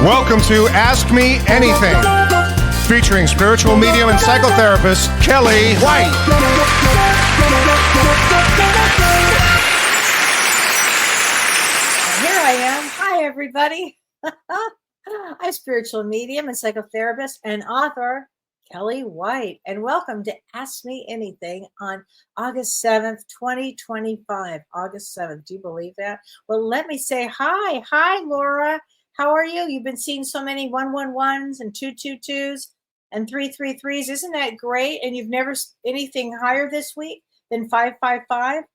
Welcome to Ask Me Anything, featuring spiritual medium and psychotherapist Kellee White. Here I am. Hi, everybody. I'm spiritual medium and psychotherapist and author Kellee White, and welcome to Ask Me Anything on August 7th, 2025. August 7th. Do you believe that? Well, let me say hi. Hi, Laura. How are you? You've been seeing so many 111s and 222s and 333s. Isn't that great? And you've never anything higher this week than 555?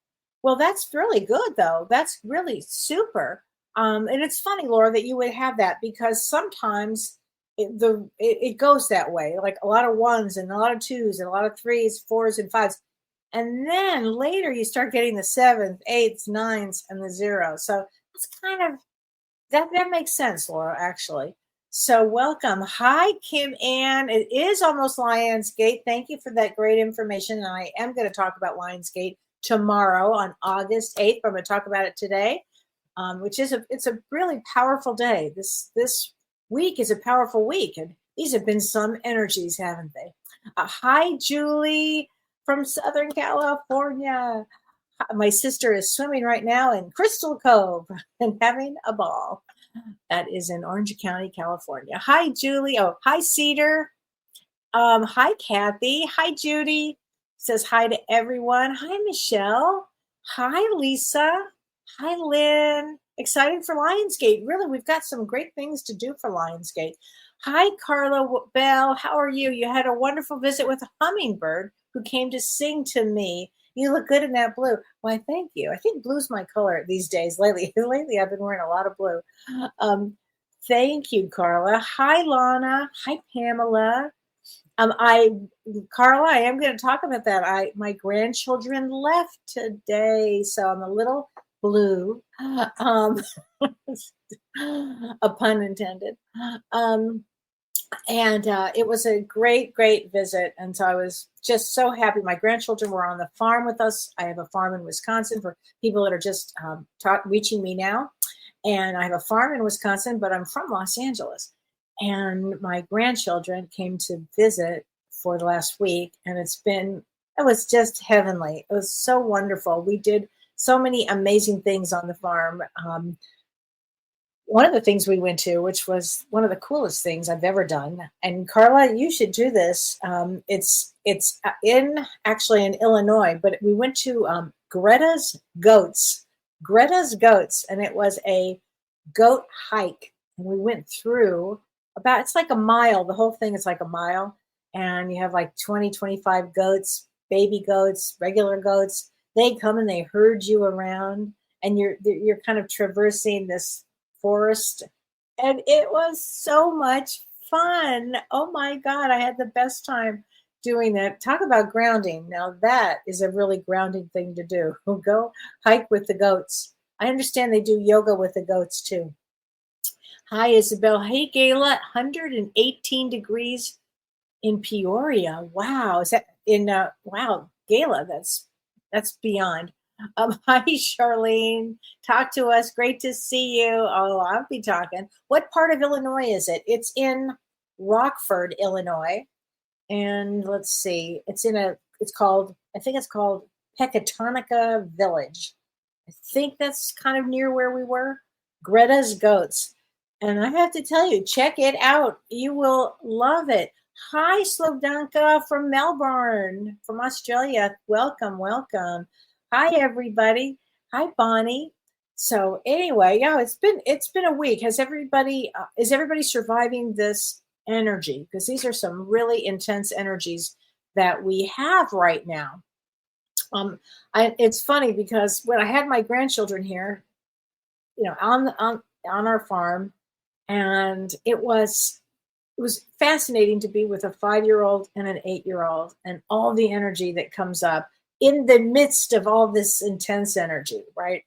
Well, that's really good, though. That's really super. And it's funny, Laura, that you would have that, because sometimes it goes that way, like a lot of ones and a lot of twos and a lot of threes, fours and fives. And then later you start getting the seventh, eighths, nines, and the zero. So it's kind of, that makes sense, Laura, actually. So welcome. Hi, Kim Ann. It is almost Lionsgate. Thank you for that great information. And I am going to talk about Lionsgate tomorrow on August 8th. I'm going to talk about it today, which is it's a really powerful day. This week is a powerful week, and these have been some energies, haven't they? Hi, Julie from Southern California. My sister is swimming right now in Crystal Cove and having a ball. That is in Orange County, California. Hi, Julie. Oh, hi, Cedar. Hi, Kathy. Hi, Judy. Says hi to everyone. Hi, Michelle. Hi, Lisa. Hi, Lynn. Excited for Lionsgate. Really, we've got some great things to do for Lionsgate. Hi, Carla Bell. How are you? You had a wonderful visit with a hummingbird who came to sing to me. You look good in that blue. Why, thank you. I think blue's my color these days. Lately, I've been wearing a lot of blue. Thank you, Carla. Hi, Lana. Hi, Pamela. Carla, I am going to talk about that. My grandchildren left today, so I'm a little blue. A pun intended. And it was a great, great visit. And so I was just so happy. My grandchildren were on the farm with us. I have a farm in Wisconsin for people that are just reaching me now. And I have a farm in Wisconsin, but I'm from Los Angeles. And my grandchildren came to visit for the last week. And it was just heavenly. It was so wonderful. We did so many amazing things on the farm. One of the things we went to, which was one of the coolest things I've ever done, and Carla, you should do this. It's actually in Illinois, but we went to Greta's Goats, and it was a goat hike, and we went through it's like a mile. The whole thing is like a mile, and you have like 20, 25 goats, baby goats, regular goats. They come and they herd you around, and you're kind of traversing this forest, and it was so much fun. Oh my God, I had the best time doing that. Talk about grounding. Now that is a really grounding thing to do. Go hike with the goats. I understand they do yoga with the goats too. Hi, Isabel. Hey, Gayla. 118 degrees in Peoria. Wow. Is that in wow, Gayla, that's beyond. Hi, Charlene. Talk to us. Great to see you. Oh, I'll be talking. What part of Illinois is it? It's in Rockford, Illinois. And let's see. I think it's called Pecatonica Village. I think that's kind of near where we were. Greta's Goats. And I have to tell you, check it out. You will love it. Hi, Slovdanka from Melbourne, from Australia. Welcome, welcome. Hi, everybody. Hi, Bonnie. So anyway, yeah, it's been a week. Is everybody surviving this energy? Because these are some really intense energies that we have right now. It's funny because when I had my grandchildren here, on our farm, and it was fascinating to be with a 5-year-old and an 8-year-old, and all the energy that comes up in the midst of all this intense energy, right?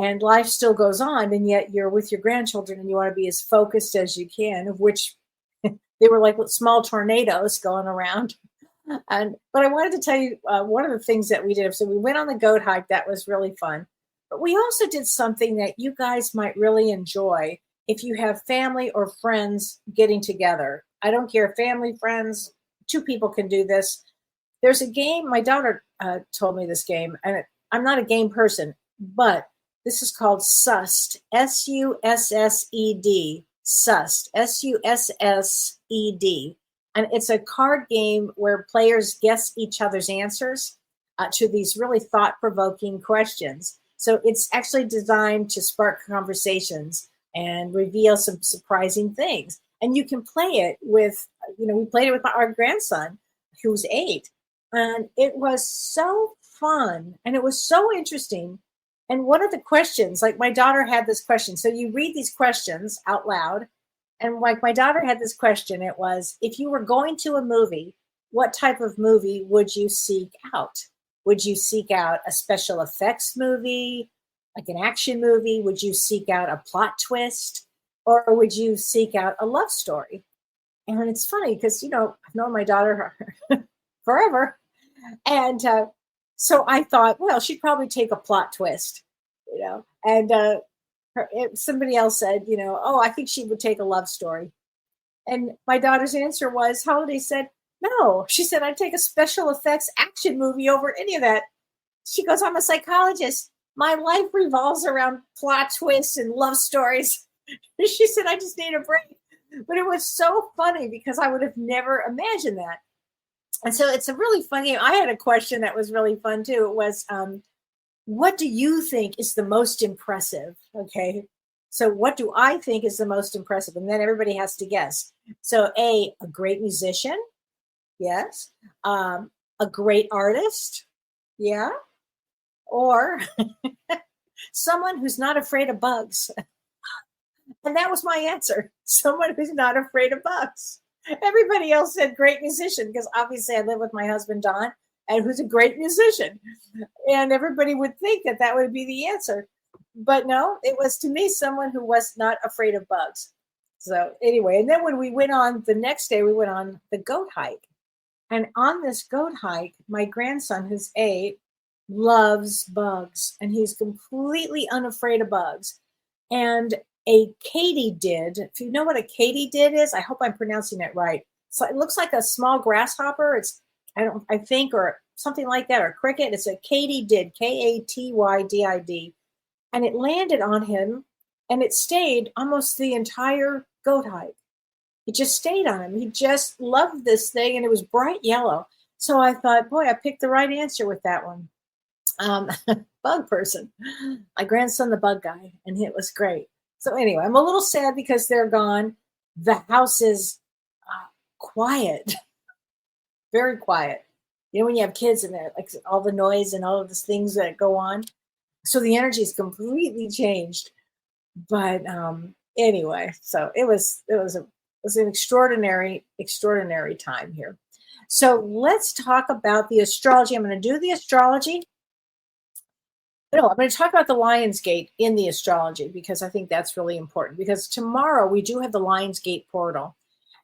And life still goes on, and yet you're with your grandchildren and you want to be as focused as you can, of which they were like small tornadoes going around. But I wanted to tell you one of the things that we did. So we went on the goat hike. That was really fun. But we also did something that you guys might really enjoy. if you have family or friends getting together. I don't care, family, friends, two people can do this. There's a game, my daughter told me this game, and I'm not a game person, but this is called Sussed, Sussed, Sussed, Sussed. And it's a card game where players guess each other's answers to these really thought-provoking questions. So it's actually designed to spark conversations and reveal some surprising things. And you can play it with, we played it with our grandson, who's 8. And it was so fun and it was so interesting. And one of the questions, like my daughter had this question. So you read these questions out loud. And like my daughter had this question, it was, if you were going to a movie, what type of movie would you seek out? Would you seek out a special effects movie, like an action movie? Would you seek out a plot twist? Or would you seek out a love story? And it's funny because, I've known my daughter forever. And so I thought, well, she'd probably take a plot twist, and somebody else said, oh, I think she would take a love story. And my daughter's answer was, Holiday said, no. She said, I'd take a special effects action movie over any of that. She goes, I'm a psychologist. My life revolves around plot twists and love stories. She said, I just need a break. But it was so funny because I would have never imagined that. And so it's a really fun game. I had a question that was really fun too. It was, what do you think is the most impressive? Okay. So what do I think is the most impressive? And then everybody has to guess. So a great musician. Yes. A great artist. Yeah. Or someone who's not afraid of bugs. And that was my answer. Someone who's not afraid of bugs. Everybody else said great musician because obviously I live with my husband, Don, and who's a great musician. And everybody would think that that would be the answer. But no, it was to me someone who was not afraid of bugs. So anyway, and then when we went on the next day, we went on the goat hike. And on this goat hike, my grandson, who's 8, loves bugs. And he's completely unafraid of bugs. And a katydid, if you know what a katydid is, I hope I'm pronouncing it right. So it looks like a small grasshopper. I think, or something like that, or cricket. It's a katydid, Katydid. And it landed on him and it stayed almost the entire goat hike. It just stayed on him. He just loved this thing and it was bright yellow. So I thought, boy, I picked the right answer with that one. Bug person. My grandson, the bug guy, and it was great. So anyway, I'm a little sad because they're gone. The house is quiet, very quiet. When you have kids and like all the noise and all of these things that go on. So the energy is completely changed. But anyway, so it was an extraordinary time here. So let's talk about the astrology. I'm going to do the astrology. No, I'm going to talk about the Lionsgate in the astrology because I think that's really important. Because tomorrow we do have the Lionsgate portal,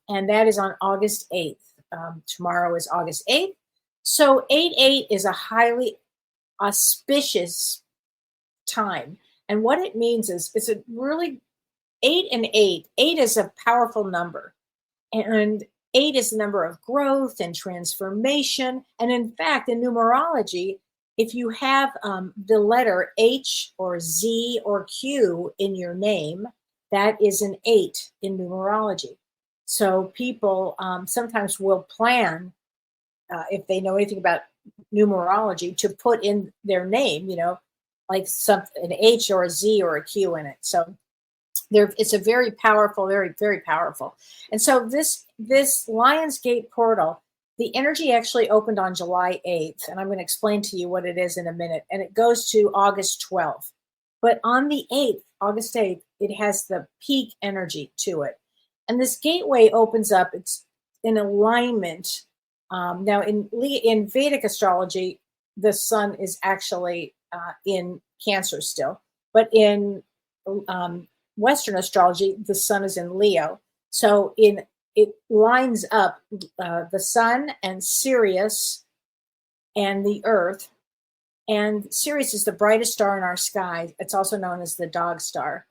and that is on August 8th. Tomorrow is August 8th. So 8/8 is a highly auspicious time. And what it means is it's a really 8 and 8. 8 is a powerful number. And 8 is the number of growth and transformation. And in fact, in numerology, if you have the letter H or Z or Q in your name, that is an 8 in numerology. So people sometimes will plan, if they know anything about numerology, to put in their name, like an H or a Z or a Q in it. So it's a very powerful, very, very powerful. And so this Lionsgate portal, the energy actually opened on July 8th, and I'm going to explain to you what it is in a minute, and it goes to August 12th. But on the 8th, August 8th, it has the peak energy to it. And this gateway opens up, it's in alignment. Now, in Vedic astrology, the sun is actually in Cancer still, but in Western astrology, the sun is in Leo. So it lines up the sun and Sirius and the Earth. And Sirius is the brightest star in our sky. It's also known as the dog star.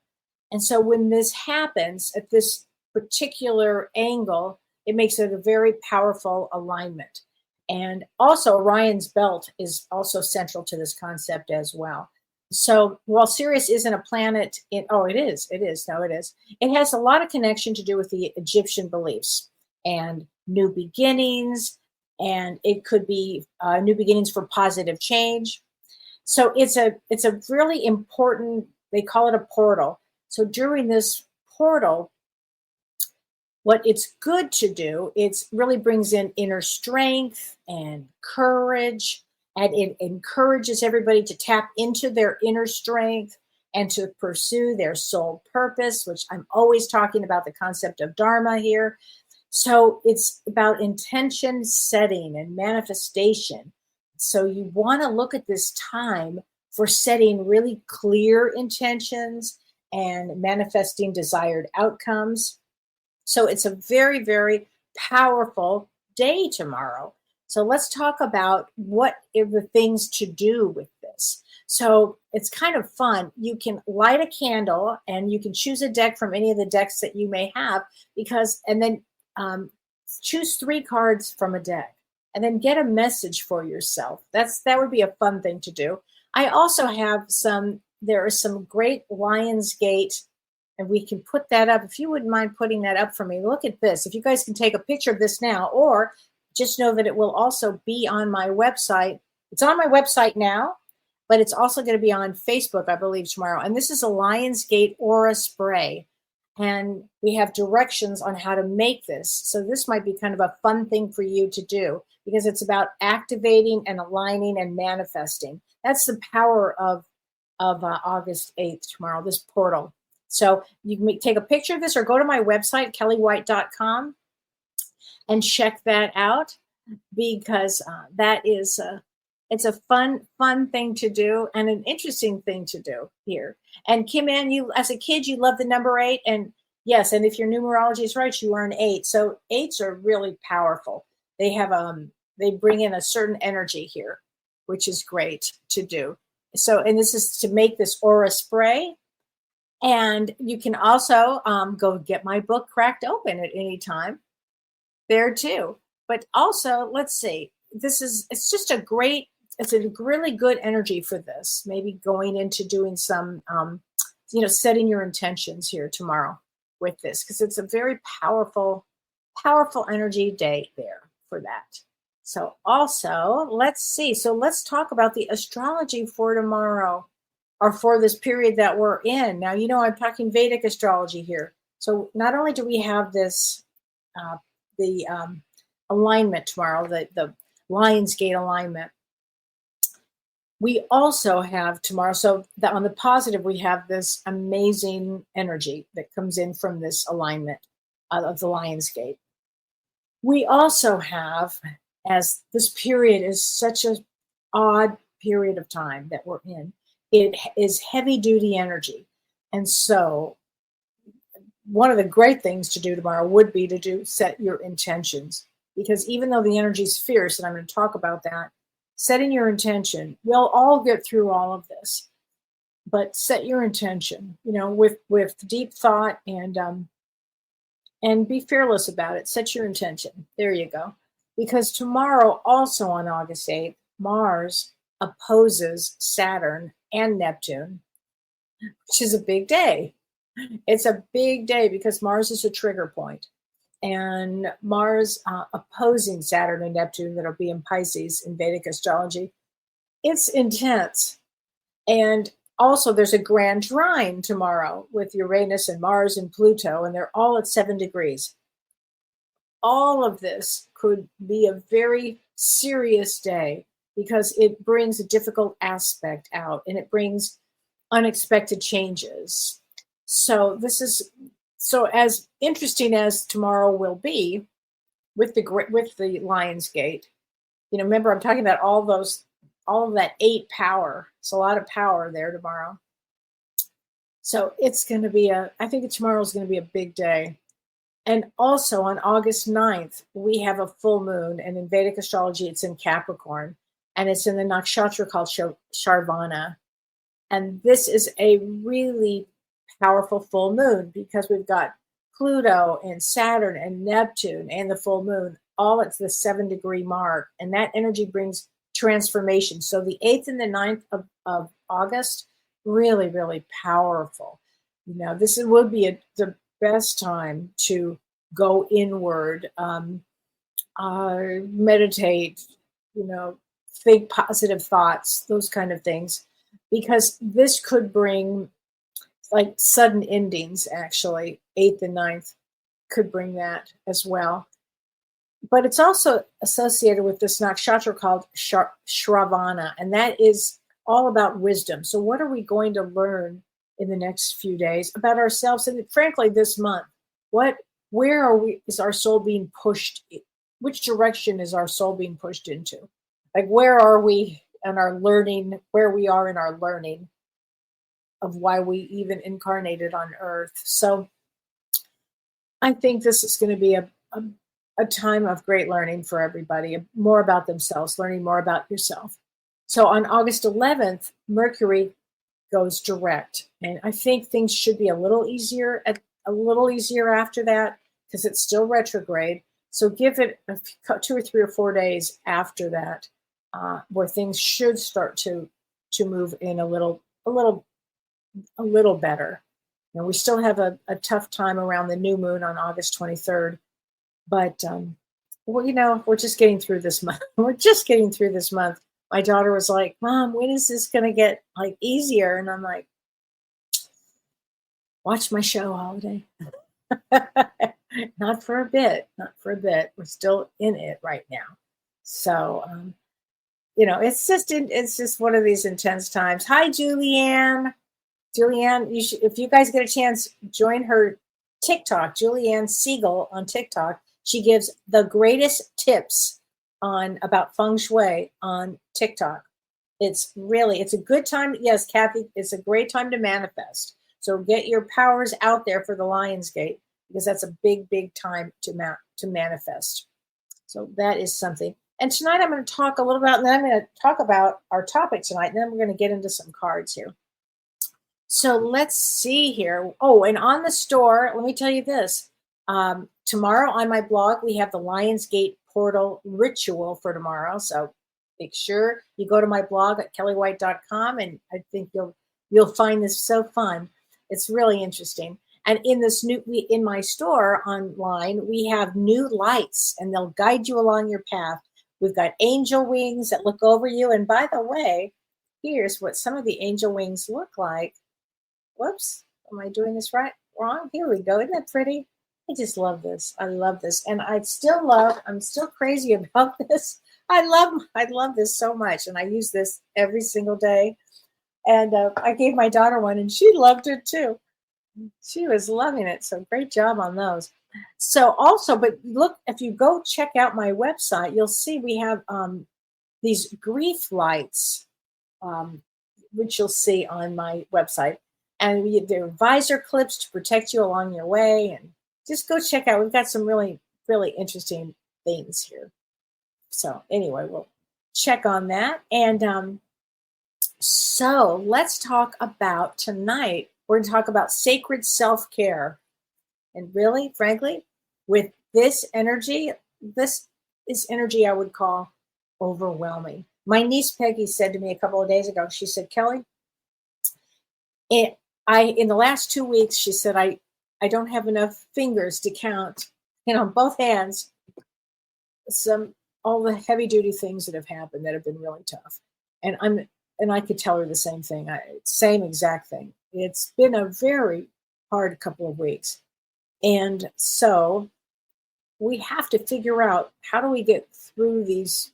And so when this happens at this particular angle, it makes it a very powerful alignment. And also, Orion's belt is also central to this concept as well. So while Sirius isn't a planet, it is. It has a lot of connection to do with the Egyptian beliefs and new beginnings, and it could be new beginnings for positive change. So it's a really important. They call it a portal. So during this portal, what it's good to do, it really brings in inner strength and courage, and it encourages everybody to tap into their inner strength and to pursue their soul purpose, which I'm always talking about the concept of Dharma here. So it's about intention setting and manifestation. So you want to look at this time for setting really clear intentions and manifesting desired outcomes. So it's a very, very powerful day tomorrow. So let's talk about what are the things to do with this. So it's kind of fun. You can light a candle and you can choose a deck from any of the decks that you may have, and then choose 3 cards from a deck and then get a message for yourself. That would be a fun thing to do. I also have there are some great Lionsgate, and we can put that up. If you wouldn't mind putting that up for me, look at this. If you guys can take a picture of this now, or just know that it will also be on my website. It's on my website now, but it's also going to be on Facebook, I believe, tomorrow. And this is a Lionsgate Aura Spray. And we have directions on how to make this. So this might be kind of a fun thing for you to do, because it's about activating and aligning and manifesting. That's the power of August 8th tomorrow, this portal. So you can take a picture of this or go to my website, kelleewhite.com, and check that out, because that is it's a fun thing to do and an interesting thing to do here. And Kim Ann, you as a kid, you love the number 8, and yes, and if your numerology is right, you are an 8. So 8s are really powerful. They have they bring in a certain energy here, which is great to do. So, and this is to make this aura spray. And you can also go get my book Cracked Open at any time there too. But also, let's see, it's just it's a really good energy for this. Maybe going into doing some, setting your intentions here tomorrow with this, because it's a very powerful energy day there for that. So also, let's see. So let's talk about the astrology for tomorrow, or for this period that we're in. Now, I'm talking Vedic astrology here. So not only do we have this, the alignment tomorrow, the Lionsgate alignment, we also have tomorrow, so that on the positive, we have this amazing energy that comes in from this alignment of the Lionsgate. We also have, as this period is such an odd period of time that we're in, it is heavy duty energy. And so one of the great things to do tomorrow would be to set your intentions, because even though the energy is fierce, and I'm going to talk about that, setting your intention, we'll all get through all of this, but set your intention, with deep thought, and be fearless about it. Set your intention. There you go. Because tomorrow, also on August 8th, Mars opposes Saturn and Neptune, which is a big day. It's a big day because Mars is a trigger point. And Mars opposing Saturn and Neptune, that'll be in Pisces in Vedic astrology, it's intense. And also there's a grand trine tomorrow with Uranus and Mars and Pluto, and they're all at 7 degrees. All of this could be a very serious day, because it brings a difficult aspect out and it brings unexpected changes. So as interesting as tomorrow will be with the Lionsgate, remember I'm talking about all of that 8 power. It's a lot of power there tomorrow. So it's going to be I think tomorrow is going to be a big day. And also on August 9th, we have a full moon, and in Vedic astrology, it's in Capricorn, and it's in the nakshatra called Sharvana. And this is a really powerful full moon because we've got Pluto and Saturn and Neptune and the full moon all at the 7-degree mark. And that energy brings transformation. So the 8th and the 9th of August, really, really powerful. This would be the best time to go inward, meditate, think positive thoughts, those kind of things, because this could bring like sudden endings. Actually, 8th and 9th could bring that as well. But it's also associated with this nakshatra called Shravana, and that is all about wisdom. So what are we going to learn in the next few days about ourselves? And frankly, this month, where are we? Is our soul being pushed? Which direction is our soul being pushed into? Like, where are we in our learning? Where we are in our learning of why we even incarnated on Earth? So, I think this is going to be a time of great learning for everybody, more about themselves, learning more about yourself. So on August 11th, Mercury goes direct, and I think things should be a little easier after that because it's still retrograde. So give it 2 or 3 or 4 days after that, where things should start to move in a little better. We still have a tough time around the new moon on August 23rd, but we're just getting through this month. We're just getting through this month. My daughter was like, "Mom, when is this going to get like easier?" And I'm like, "Watch my show, Holiday." Not for a bit. We're still in it right now. So, it's just one of these intense times. Hi, Julianne. Julianne, if you guys get a chance, join her TikTok, Julianne Siegel on TikTok. She gives the greatest tips about feng shui on TikTok. It's a good time. Yes, Kathy, it's a great time to manifest. So get your powers out there for the Lionsgate, because that's a big, big time to manifest. So that is something. And tonight I'm going to talk a little about, and then I'm going to talk about our topic tonight, and then we're going to get into some cards here. So let's see here. Oh, and on the store, let me tell you this. Tomorrow on my blog, we have the Lionsgate portal ritual for tomorrow. So make sure you go to my blog at kelleewhite.com, and I think you'll find this so fun. It's really interesting. And in my store online, we have new lights, and they'll guide you along your path. We've got angel wings that look over you. And by the way, here's what some of the angel wings look like. Whoops, am I doing this wrong? Here we go. Isn't that pretty? I just love this. I love this. And I'm still crazy about this. I love this so much. And I use this every single day. And I gave my daughter one, and she loved it too. She was loving it. So great job on those. So also, but look, if you go check out my website, you'll see we have these grief lights, which you'll see on my website. And they're visor clips to protect you along your way. And just go check out. We've got some really, really interesting things here. So anyway, we'll check on that. And so let's talk about tonight. We're going to talk about sacred self-care. And really, frankly, with this is energy I would call overwhelming. My niece Peggy said to me a couple of days ago, she said, "Kellee, in the last 2 weeks," she said, I don't have enough fingers to count, both hands, all the heavy duty things that have happened that have been really tough. And I could tell her the same thing, same exact thing. It's been a very hard couple of weeks. And so we have to figure out, how do we get through these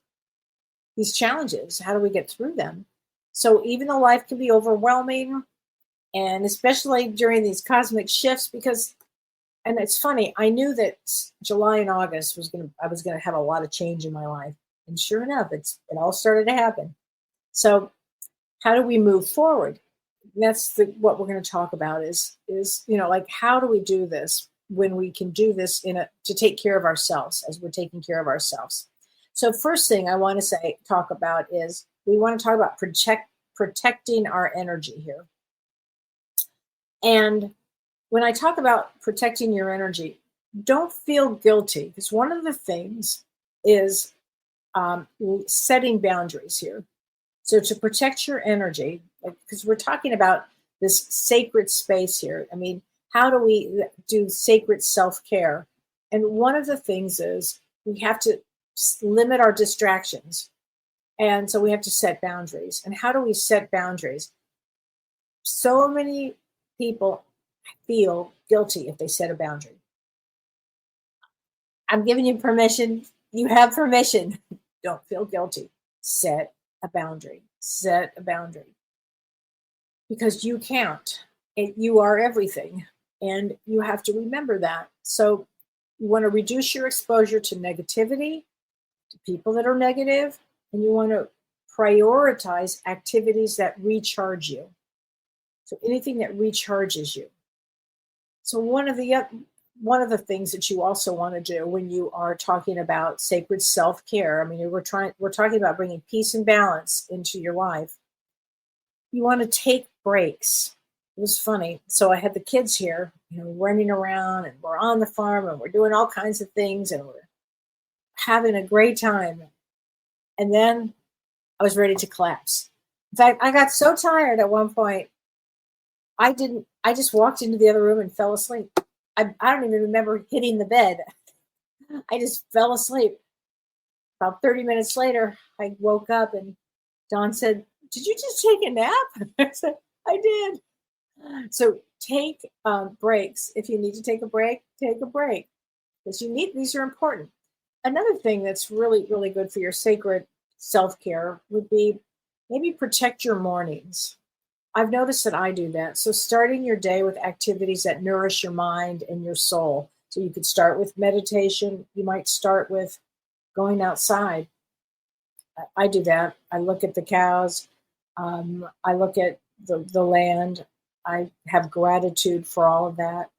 challenges? How do we get through them? So even though life can be overwhelming, and especially during these cosmic shifts, and it's funny, I knew that July and August I was going to have a lot of change in my life. And sure enough, it all started to happen. So how do we move forward? That's what we're going to talk about is how do we do this when we can do this to take care of ourselves as we're taking care of ourselves. So first thing I want to talk about is we want to talk about protecting our energy here. And when I talk about protecting your energy, don't feel guilty, because one of the things is setting boundaries here. So to protect your energy, because we're talking about this sacred space here. I mean, how do we do sacred self-care? And one of the things is we have to limit our distractions. And so we have to set boundaries. And how do we set boundaries? So many people feel guilty if they set a boundary. I'm giving you permission. You have permission. Don't feel guilty. Set a boundary. Set a boundary. Because you count. You are everything. And you have to remember that. So you want to reduce your exposure to negativity, to people that are negative, and you want to prioritize activities that recharge you. So anything that recharges you. So one of the things that you also want to do when you are talking about sacred self-care, I mean, we're talking about bringing peace and balance into your life. You want to take breaks. It was funny. So I had the kids here, running around, and we're on the farm, and we're doing all kinds of things, and we're having a great time. And then I was ready to collapse. In fact, I got so tired at one point, I just walked into the other room and fell asleep. I don't even remember hitting the bed. I just fell asleep. About 30 minutes later, I woke up and Don said, "Did you just take a nap?" I said, "I did." So take breaks. If you need to take a break, take a break. Because these are important. Another thing that's really, really good for your sacred self-care would be maybe protect your mornings. I've noticed that I do that. So starting your day with activities that nourish your mind and your soul. So you could start with meditation. You might start with going outside. I do that. I look at the cows. I look at the land. I have gratitude for all of that.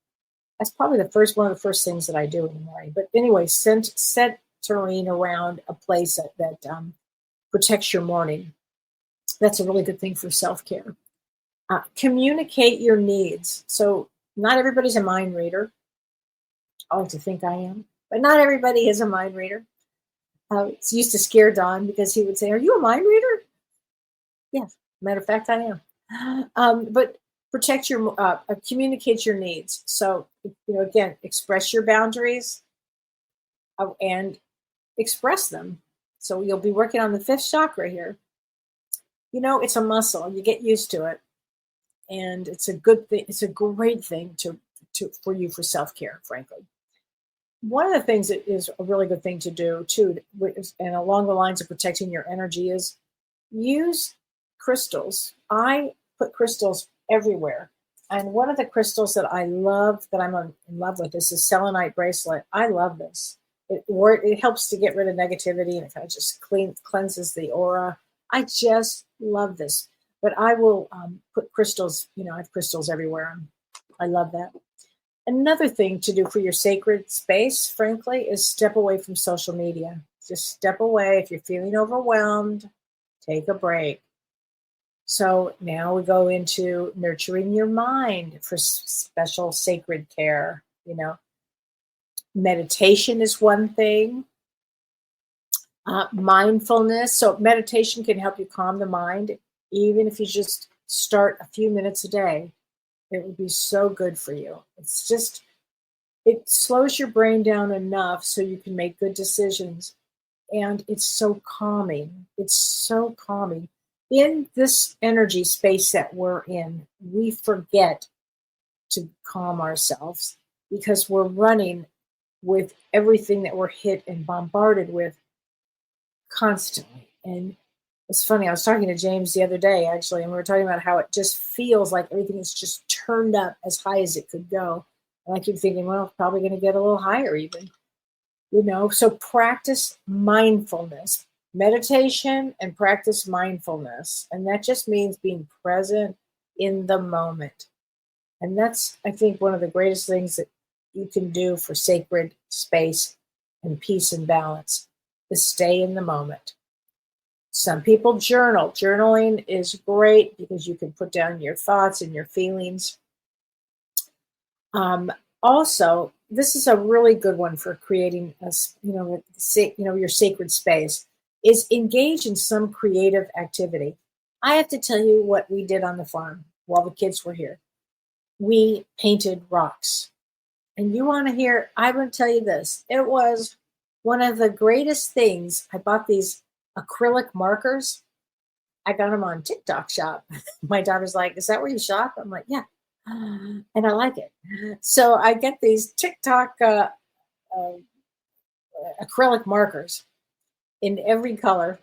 That's probably one of the first things that I do in the morning. But anyway, set terrain around a place that protects your morning. That's a really good thing for self-care. Communicate your needs. So not everybody's a mind reader. I like to think I am, but not everybody is a mind reader. It used to scare Don because he would say, "Are you a mind reader?" Yes, matter of fact, I am. But communicate your needs. So again, express your boundaries and express them. So you'll be working on the fifth chakra here. It's a muscle. You get used to it. And it's a good thing. It's a great thing for you for self-care, frankly. One of the things that is a really good thing to do too, and along the lines of protecting your energy, is use crystals. I put crystals everywhere. And one of the crystals that I love, that I'm in love with, is the selenite bracelet. I love this. It helps to get rid of negativity, and it kind of just cleanses the aura. I just love this. But I will put crystals, I have crystals everywhere. I love that. Another thing to do for your sacred space, frankly, is step away from social media. Just step away. If you're feeling overwhelmed, take a break. So now we go into nurturing your mind for special sacred care. Meditation is one thing. Mindfulness. So meditation can help you calm the mind. Even if you just start a few minutes a day, it would be so good for you. It slows your brain down enough so you can make good decisions. And it's so calming. It's so calming. In this energy space that we're in, we forget to calm ourselves because we're running with everything that we're hit and bombarded with constantly. And it's funny, I was talking to James the other day, actually, and we were talking about how it just feels like everything is just turned up as high as it could go. And I keep thinking, well, it's probably going to get a little higher even. So practice mindfulness, meditation, and practice mindfulness. And that just means being present in the moment. And that's, I think, one of the greatest things that you can do for sacred space and peace and balance is stay in the moment. Some people journal. Journaling is great because you can put down your thoughts and your feelings. Also, this is a really good one for creating your sacred space. Is engage in some creative activity. I have to tell you what we did on the farm while the kids were here. We painted rocks. And you want to hear, I will tell you this. It was one of the greatest things. I bought these acrylic markers. I got them on TikTok shop. My daughter's like, "Is that where you shop?" I'm like, "Yeah." And I like it. So I get these TikTok uh, acrylic markers in every color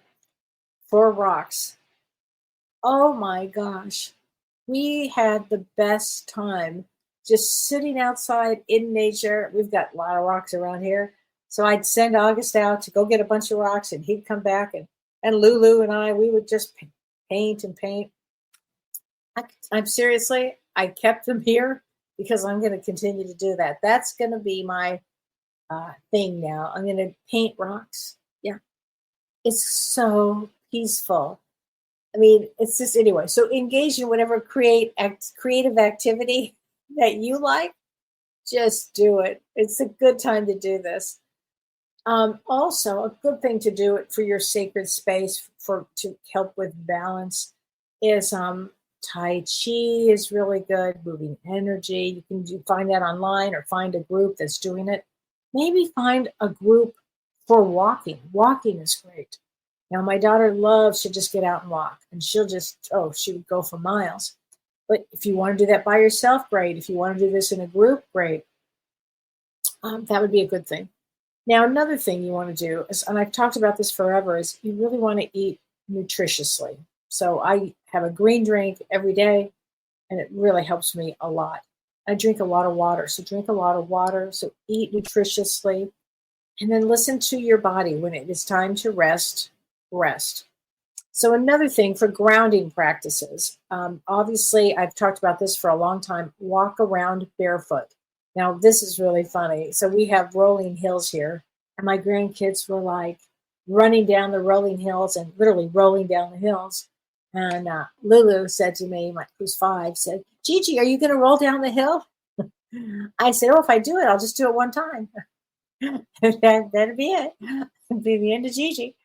for rocks. Oh my gosh. We had the best time just sitting outside in nature. We've got a lot of rocks around here. So I'd send August out to go get a bunch of rocks and he'd come back and Lulu and we would just paint and paint. I'm seriously, I kept them here because I'm going to continue to do that. That's going to be my thing now. I'm going to paint rocks. Yeah. It's so peaceful. I mean, it's just anyway. So engage in whatever creative activity that you like. Just do it. It's a good time to do this. Also, a good thing to do it for your sacred space to help with balance is Tai Chi is really good. Moving energy. You can find that online or find a group that's doing it. Maybe find a group for walking. Walking is great. Now, my daughter loves to just get out and walk, and she would go for miles. But if you want to do that by yourself, great. If you want to do this in a group, great. That would be a good thing. Now, another thing you want to do is, and I've talked about this forever, is you really want to eat nutritiously. So I have a green drink every day, and it really helps me a lot. I drink a lot of water, so drink a lot of water. So eat nutritiously, and then listen to your body when it is time to rest. Rest. So another thing for grounding practices, obviously I've talked about this for a long time, walk around barefoot. Now this is really funny. So we have rolling hills here and my grandkids were like running down the rolling hills and literally rolling down the hills. And Lulu said to me, who's 5, said, "Gigi, are you going to roll down the hill?" I said, "Oh, if I do it, I'll just do it one time." That'd be it. It'd be the end of Gigi.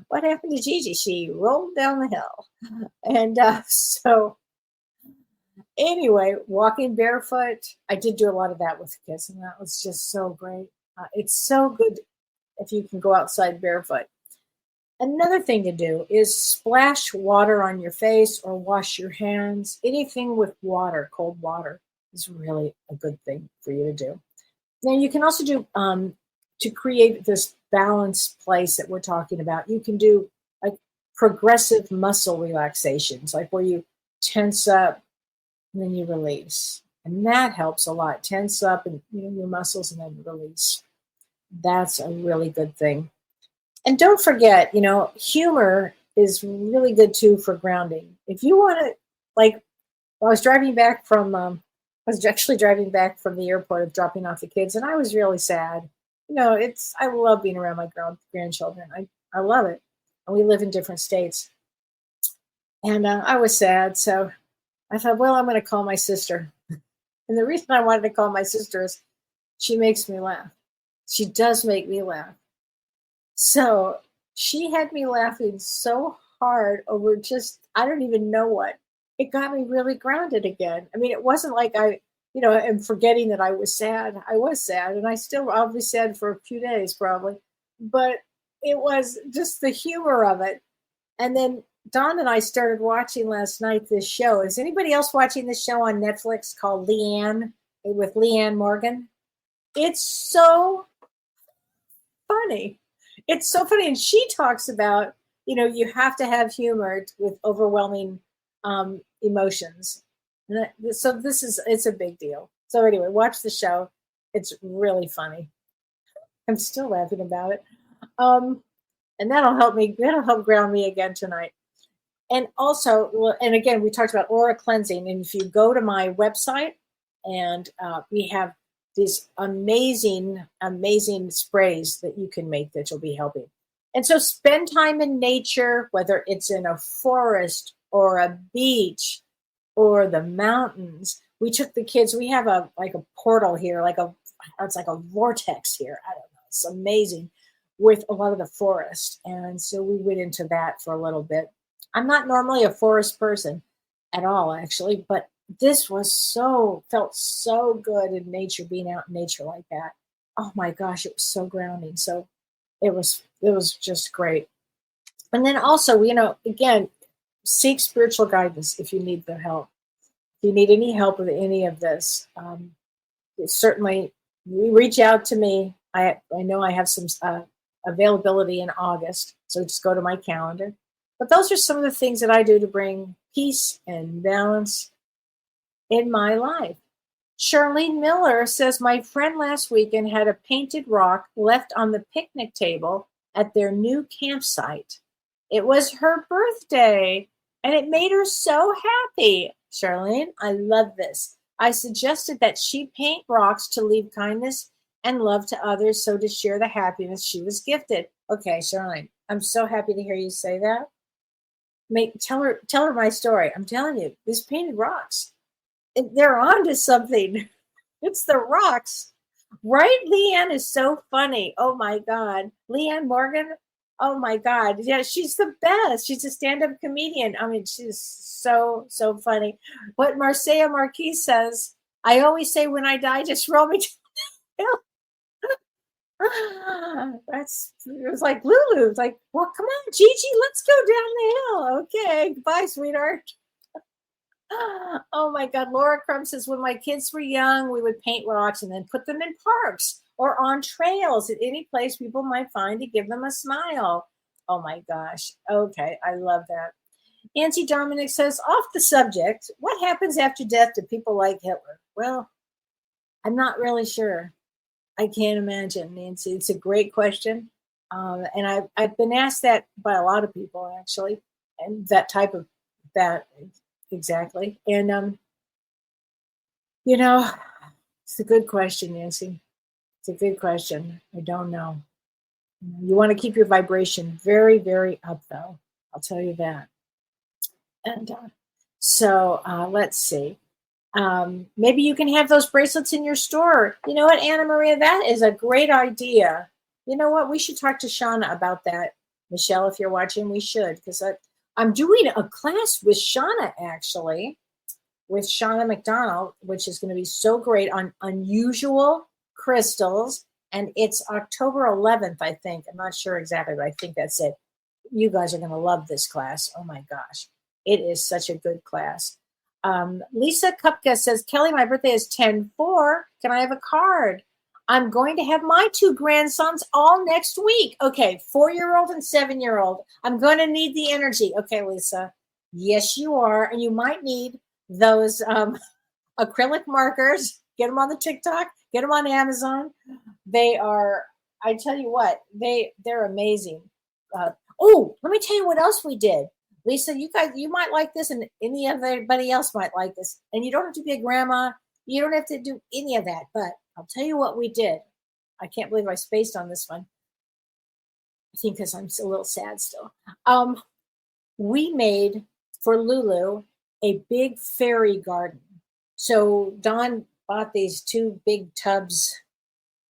What happened to Gigi? She rolled down the hill. And so, anyway, walking barefoot, I did do a lot of that with the kids, and that was just so great. It's so good if you can go outside barefoot. Another thing to do is splash water on your face or wash your hands. Anything with water, cold water, is really a good thing for you to do. Now, you can also do, to create this balanced place that we're talking about, you can do like progressive muscle relaxations, like where you tense up and then you release. And that helps a lot. Tense up and your muscles and then release. That's a really good thing. And don't forget, humor is really good too for grounding. If you want to, like, I was actually driving back from the airport of dropping off the kids, and I was really sad. I love being around my grandchildren. I love it. And we live in different states. And I was sad. So I thought, well, I'm going to call my sister. And the reason I wanted to call my sister is she makes me laugh. She does make me laugh. So she had me laughing so hard over I don't even know what. It got me really grounded again. I mean, it wasn't like I am forgetting that I was sad. I was sad, and I'll be sad for a few days probably. But it was just the humor of it. And then Dawn and I started watching last night this show. Is anybody else watching this show on Netflix called Leanne with Leanne Morgan? It's so funny. It's so funny. And she talks about, you have to have humor with overwhelming emotions. So it's a big deal. So anyway, watch the show. It's really funny. I'm still laughing about it. And that'll help ground me again tonight. And also, and again, we talked about aura cleansing. And if you go to my website, and we have these amazing, amazing sprays that you can make that will be helping. And so spend time in nature, whether it's in a forest or a beach or the mountains, we took the kids. We have a portal here, it's like a vortex here. I don't know. It's amazing with a lot of the forest. And so we went into that for a little bit. I'm not normally a forest person at all, actually, but this felt so good in nature, being out in nature like that. Oh my gosh, it was so grounding. So it was just great. And then also, again, seek spiritual guidance if you need the help. If you need any help with any of this, certainly reach out to me. I know I have some availability in August, so just go to my calendar. But those are some of the things that I do to bring peace and balance in my life. Charlene Miller says, my friend last weekend had a painted rock left on the picnic table at their new campsite. It was her birthday, and it made her so happy. Charlene, I love this. I suggested that she paint rocks to leave kindness and love to others, so to share the happiness she was gifted. Okay, Charlene, I'm so happy to hear you say that. Tell her my story. I'm telling you, these painted rocks, they're onto something. It's the rocks. Right? Leanne is so funny. Oh my God. Leanne Morgan. Oh my God. Yeah, she's the best. She's a stand-up comedian. I mean, she's so funny. What Marcia Marquis says, I always say when I die, just roll me down the hill. It was like Lulu. It's like, well, come on, Gigi, let's go down the hill. Okay. Bye, sweetheart. Oh my God. Laura Crum says, when my kids were young, we would paint rocks and then put them in parks or on trails at any place people might find to give them a smile. Oh my gosh. Okay. I love that. Nancy Dominic says, off the subject, what happens after death to people like Hitler? Well, I'm not really sure. I can't imagine, Nancy. It's a great question. And I've been asked that by a lot of people, actually, and that exactly. And, it's a good question, Nancy. It's a good question. I don't know. You want to keep your vibration very, very up, though. I'll tell you that. And so let's see. Maybe you can have those bracelets in your store. You know what, Anna Maria? That is a great idea. You know what? We should talk to Shauna about that. Michelle, if you're watching, we should, because I'm doing a class with Shauna, actually, with Shauna McDonald, which is going to be so great on unusual crystals. And it's October 11th, I think. I'm not sure exactly, but I think that's it. You guys are going to love this class. Oh, my gosh. It is such a good class. Lisa Kupka says, Kellee, my birthday is 10/4. Can I have a card? I'm going to have my 2 grandsons all next week. Okay, 4-year-old and 7-year-old. I'm going to need the energy. Okay, Lisa. Yes, you are. And you might need those acrylic markers. Get them on the TikTok. Get them on Amazon. They are, I tell you what, they're amazing. Let me tell you what else we did. Lisa, you might like this, and anybody else might like this. And you don't have to be a grandma. You don't have to do any of that. But I'll tell you what we did. I can't believe I spaced on this one. I think because I'm a little sad still. We made for Lulu a big fairy garden. So Dawn bought these 2 big tubs,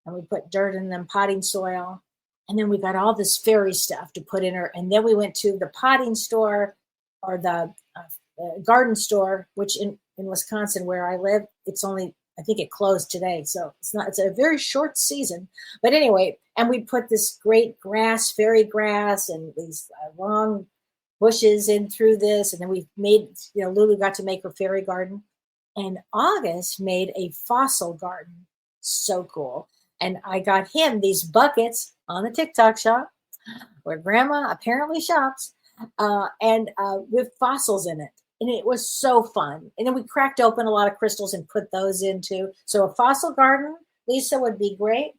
and we put dirt in them, potting soil. And then we got all this fairy stuff to put in her. And then we went to the potting store or the garden store, which in Wisconsin, where I live, I think it closed today. So it's a very short season. But anyway, and we put this great grass, fairy grass, and these long bushes in through this. And then we made, Lulu got to make her fairy garden. And August made a fossil garden. So cool. And I got him these buckets on the TikTok shop where grandma apparently shops and with fossils in it. And it was so fun. And then we cracked open a lot of crystals and put those into. So a fossil garden, Lisa, would be great.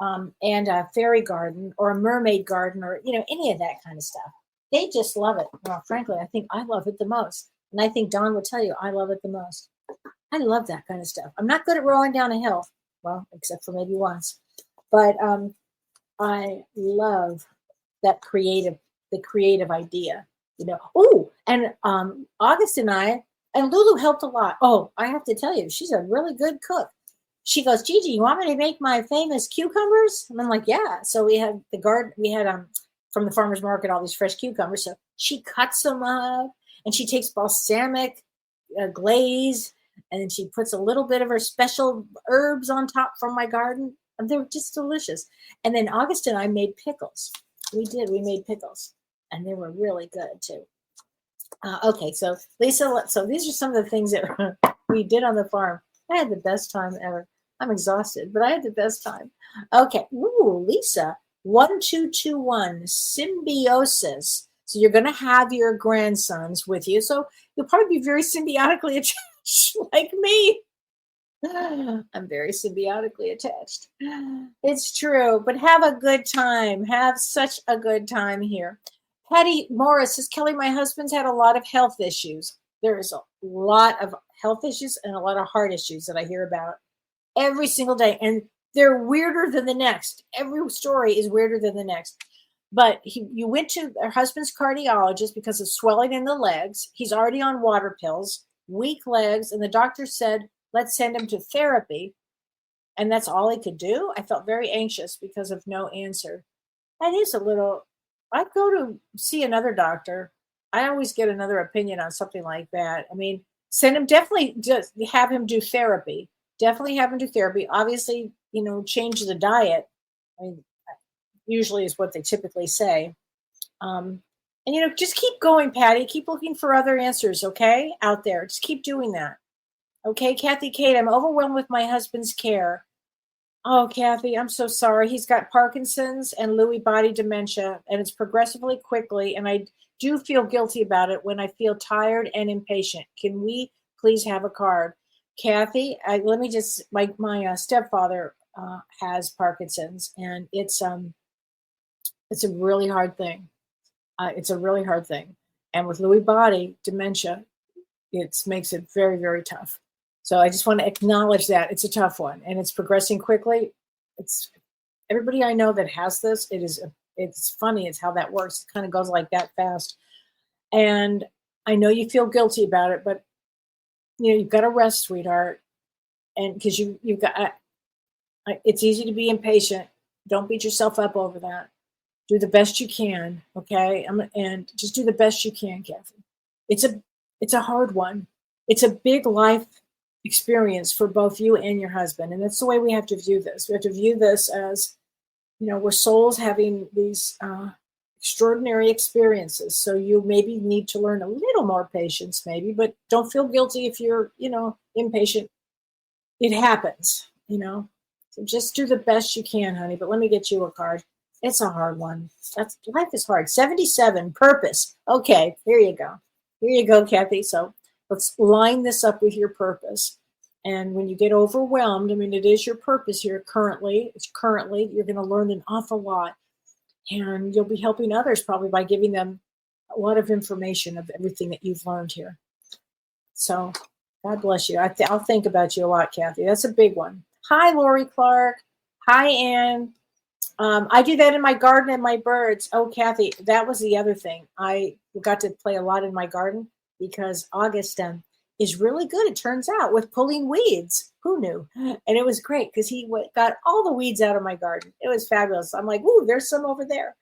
And a fairy garden or a mermaid garden or, any of that kind of stuff. They just love it. Well, frankly, I think I love it the most. And I think Dawn would tell you I love it the most. I love that kind of stuff. I'm not good at rolling down a hill. Well, except for maybe once. But I love that creative idea, Oh, and August and I, And Lulu helped a lot. Oh, I have to tell you, she's a really good cook. She goes, Gigi, you want me to make my famous cucumbers? And I'm like, yeah. So we had the garden, we had from the farmer's market all these fresh cucumbers. So she cuts them up and she takes balsamic glaze and then she puts a little bit of her special herbs on top from my garden. And they were just delicious. And then August and I made pickles. We made pickles and they were really good too. Okay, so Lisa, so these are some of the things that we did on the farm. I had the best time ever. I'm exhausted, but I had the best time. Okay, ooh, Lisa, 1221, symbiosis. So you're going to have your grandsons with you. So you'll probably be very symbiotically attached like me. I'm very symbiotically attached. It's true, but have a good time. Have such a good time here. Patty Morris says, Kellee, my husband's had a lot of health issues. There is a lot of health issues and a lot of heart issues that I hear about every single day. And they're weirder than the next. Every story is weirder than the next. But you went to her husband's cardiologist because of swelling in the legs. He's already on water pills, weak legs. And the doctor said, let's send him to therapy. And that's all he could do. I felt very anxious because of no answer. That is a little... I'd go to see another doctor. I always get another opinion on something like that. I mean, send him, definitely just have him do therapy. Definitely have him do therapy. Obviously, change the diet. I mean, usually is what they typically say. And, just keep going, Patty. Keep looking for other answers, okay, out there. Just keep doing that. Okay, Kathy Kate, I'm overwhelmed with my husband's care. Oh, Kathy, I'm so sorry. He's got Parkinson's and Lewy body dementia, and it's progressively quickly. And I do feel guilty about it when I feel tired and impatient. Can we please have a card? Kathy, let me just, my stepfather has Parkinson's, and it's a really hard thing. It's a really hard thing. And with Lewy body dementia, it makes it very, very tough. So I just want to acknowledge that it's a tough one and it's progressing quickly. It's everybody I know that has this. It's funny. It's how that works. It kind of goes like that fast. And I know you feel guilty about it, but you've got to rest, sweetheart. And because you've got, it's easy to be impatient. Don't beat yourself up over that. Do the best you can. Okay. And just do the best you can, Kathy. It's a hard one. It's a big life experience for both you and your husband. And that's the way we have to view this. We have to view this as, we're souls having these extraordinary experiences. So you maybe need to learn a little more patience, maybe, but don't feel guilty if you're, impatient. It happens, So just do the best you can, honey. But let me get you a card. It's a hard one. Life is hard. 77, purpose. Okay, here you go. Here you go, Kathy. So let's line this up with your purpose. And when you get overwhelmed, it is your purpose here currently. You're going to learn an awful lot. And you'll be helping others probably by giving them a lot of information of everything that you've learned here. So God bless you. I'll think about you a lot, Kathy. That's a big one. Hi, Lori Clark. Hi, Ann. I do that in my garden and my birds. Oh, Kathy, that was the other thing. I got to play a lot in my garden because August is really good, it turns out, with pulling weeds. Who knew? And it was great because he got all the weeds out of my garden. It was fabulous. I'm like, ooh, there's some over there.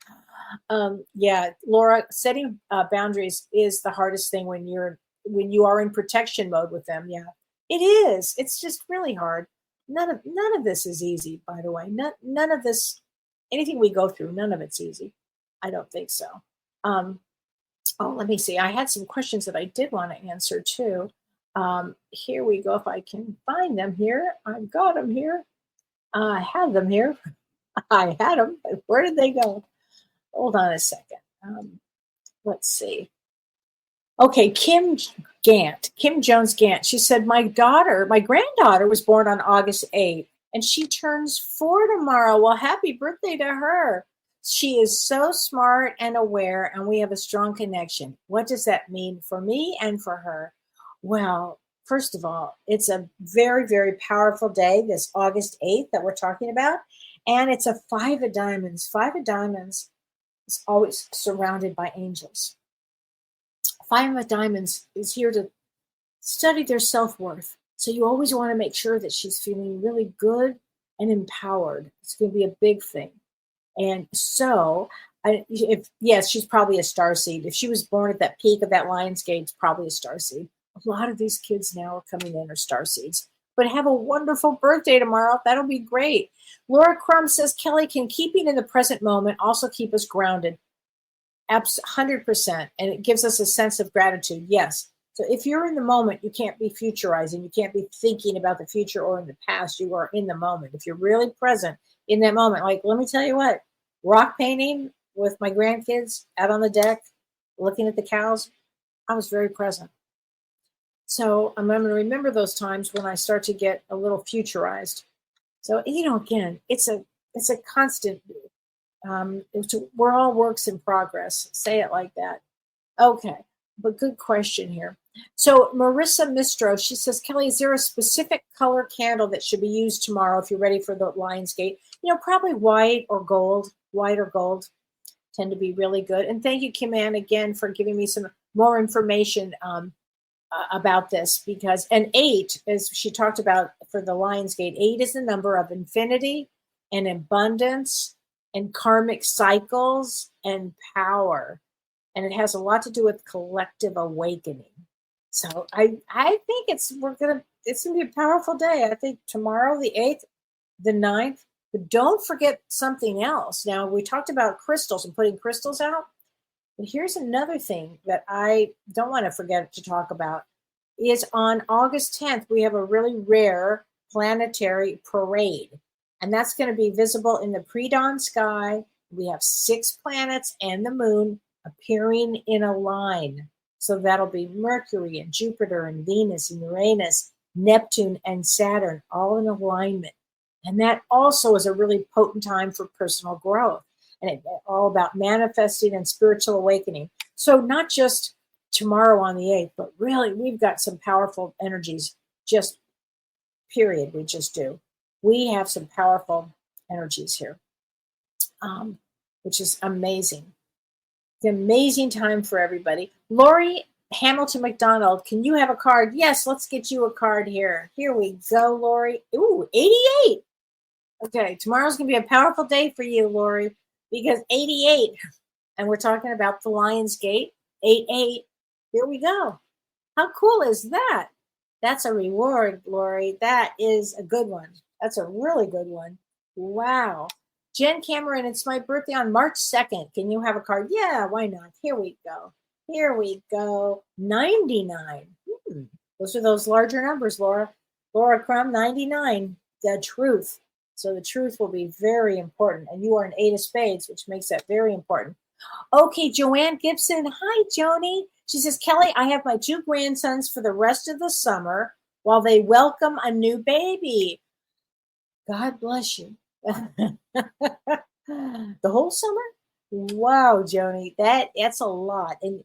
Yeah, Laura, setting boundaries is the hardest thing when you are in protection mode with them. Yeah, it is. It's just really hard. None of this is easy, by the way. None of this, anything we go through, none of it's easy. I don't think so. Let me see. I had some questions that I did want to answer too. Here we go. If I can find them here. I've got them here. I have them here. I had them. Where did they go? Hold on a second. Let's see. Okay, Kim Jones Gant. She said, my granddaughter was born on August 8th, and she turns 4 tomorrow. Well, happy birthday to her. She is so smart and aware, and we have a strong connection. What does that mean for me and for her? Well, first of all, it's a very, very powerful day, this August 8th that we're talking about. And it's a 5 of diamonds. 5 of diamonds is always surrounded by angels. 5 of diamonds is here to study their self-worth. So you always want to make sure that she's feeling really good and empowered. It's going to be a big thing. And so, if yes, she's probably a starseed. If she was born at that peak of that Lionsgate, it's probably a starseed. A lot of these kids now are coming in are starseeds. But have a wonderful birthday tomorrow. That'll be great. Laura Crum says, Kellee, can keeping in the present moment also keep us grounded? 100%. And it gives us a sense of gratitude. Yes. So if you're in the moment, you can't be futurizing. You can't be thinking about the future or in the past. You are in the moment. If you're really present in that moment, like, let me tell you what, rock painting with my grandkids out on the deck, looking at the cows, I was very present. So I'm going to remember those times when I start to get a little futurized. So, again, it's a constant, we're all works in progress. Say it like that. Okay. But good question here. So Marissa Mistro, she says, Kellee, is there a specific color candle that should be used tomorrow if you're ready for the Lionsgate? Probably white or gold. White or gold tend to be really good. And thank you, Kim Ann, again, for giving me some more information about this, because, and 8, as she talked about for the Lionsgate, 8 is the number of infinity and abundance and karmic cycles and power. And it has a lot to do with collective awakening. So I think it's gonna be a powerful day. I think tomorrow, the 8th, the 9th, but don't forget something else. Now, we talked about crystals and putting crystals out. But here's another thing that I don't want to forget to talk about is on August 10th, we have a really rare planetary parade. And that's going to be visible in the pre-dawn sky. We have 6 planets and the moon appearing in a line. So that'll be Mercury and Jupiter and Venus and Uranus, Neptune and Saturn, all in alignment. And that also is a really potent time for personal growth. And it's all about manifesting and spiritual awakening. So not just tomorrow on the 8th, but really we've got some powerful energies, just period, we just do. We have some powerful energies here, which is amazing. It's an amazing time for everybody. Lori Hamilton McDonald, can you have a card? Yes, let's get you a card here. Here we go, Lori. Ooh, 88. Okay, tomorrow's going to be a powerful day for you, Lori, because 88, and we're talking about the Lionsgate, 88. Here we go. How cool is that? That's a reward, Lori. That is a good one. That's a really good one. Wow. Jen Cameron, it's my birthday on March 2nd. Can you have a card? Yeah, why not? Here we go. Here we go. 99. Those are those larger numbers, Laura. Laura Crum, 99. The truth. So the truth will be very important. And you are an 8 of spades, which makes that very important. Okay, Joanne Gibson. Hi, Joni. She says, Kellee, I have my 2 grandsons for the rest of the summer while they welcome a new baby. God bless you. The whole summer? Wow, Joni, that's a lot. And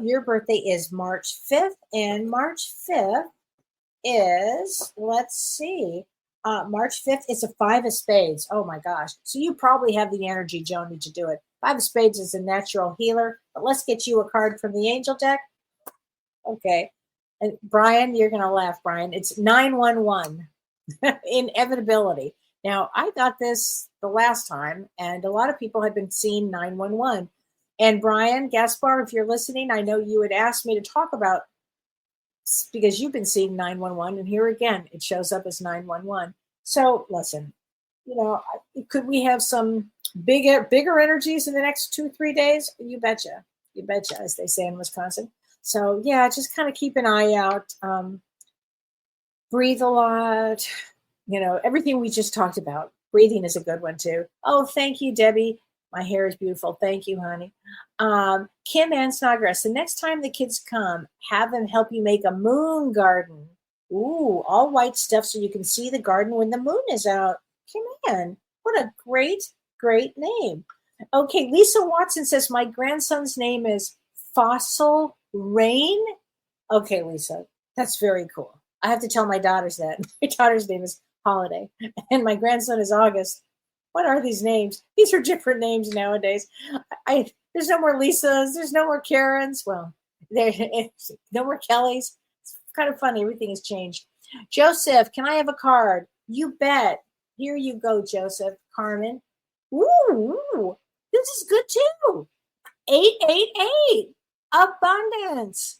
your birthday is March 5th, and March 5th is, let's see, March 5th is a 5 of spades. Oh my gosh. So you probably have the energy, Joni, to do it. 5 of spades is a natural healer, but let's get you a card from the angel deck. Okay. And Brian, you're going to laugh, Brian. It's 911, inevitability. Now, I got this the last time, and a lot of people have been seeing 911. And Brian Gaspar, if you're listening, I know you had asked me to talk about, because you've been seeing 911, and here again, it shows up as 911. So listen, could we have some bigger energies in the next 2-3 days? You betcha, as they say in Wisconsin. So yeah, just kind of keep an eye out. Breathe a lot. Everything we just talked about. Breathing is a good one too. Oh, thank you, Debbie. My hair is beautiful. Thank you, honey. Kim Ann Snodgrass. The next time the kids come, have them help you make a moon garden. Ooh, all white stuff so you can see the garden when the moon is out. Kim Ann, what a great name. Okay, Lisa Watson says, my grandson's name is Fossil Rain. Okay, Lisa, that's very cool. I have to tell my daughters that. My daughter's name is Holiday, and my grandson is August. What are these names? These are different names nowadays. There's no more Lisas. There's no more Karens. Well, there's no more Kelleys. It's kind of funny. Everything has changed. Joseph, can I have a card? You bet. Here you go, Joseph. Carmen. Ooh, this is good too. 888. Abundance.